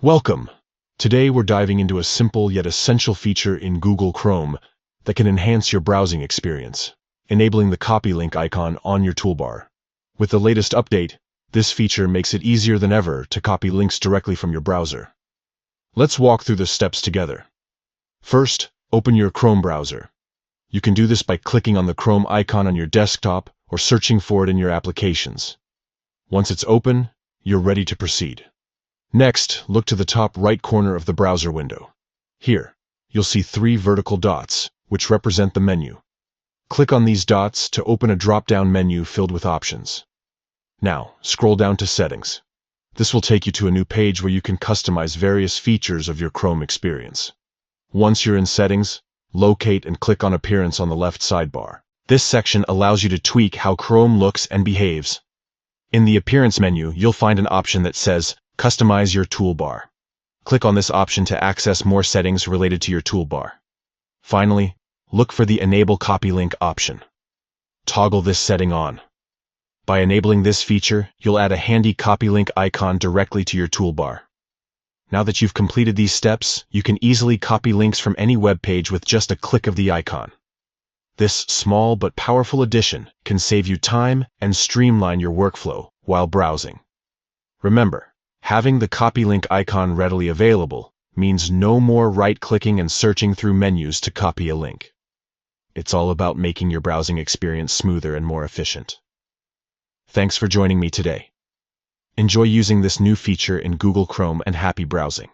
Welcome! Today we're diving into a simple yet essential feature in Google Chrome that can enhance your browsing experience, enabling the copy link icon on your toolbar. With the latest update, this feature makes it easier than ever to copy links directly from your browser. Let's walk through the steps together. First, open your Chrome browser. You can do this by clicking on the Chrome icon on your desktop or searching for it in your applications. Once it's open, you're ready to proceed. Next, look to the top right corner of the browser window. Here, you'll see 3 vertical dots, which represent the menu. Click on these dots to open a drop-down menu filled with options. Now, scroll down to Settings. This will take you to a new page where you can customize various features of your Chrome experience. Once you're in Settings, locate and click on Appearance on the left sidebar. This section allows you to tweak how Chrome looks and behaves. In the Appearance menu, you'll find an option that says Customize your toolbar. Click on this option to access more settings related to your toolbar. Finally, look for the Enable Copy Link option. Toggle this setting on. By enabling this feature, you'll add a handy copy link icon directly to your toolbar. Now that you've completed these steps, you can easily copy links from any web page with just a click of the icon. This small but powerful addition can save you time and streamline your workflow while browsing. Remember, having the copy link icon readily available means no more right-clicking and searching through menus to copy a link. It's all about making your browsing experience smoother and more efficient. Thanks for joining me today. Enjoy using this new feature in Google Chrome and happy browsing.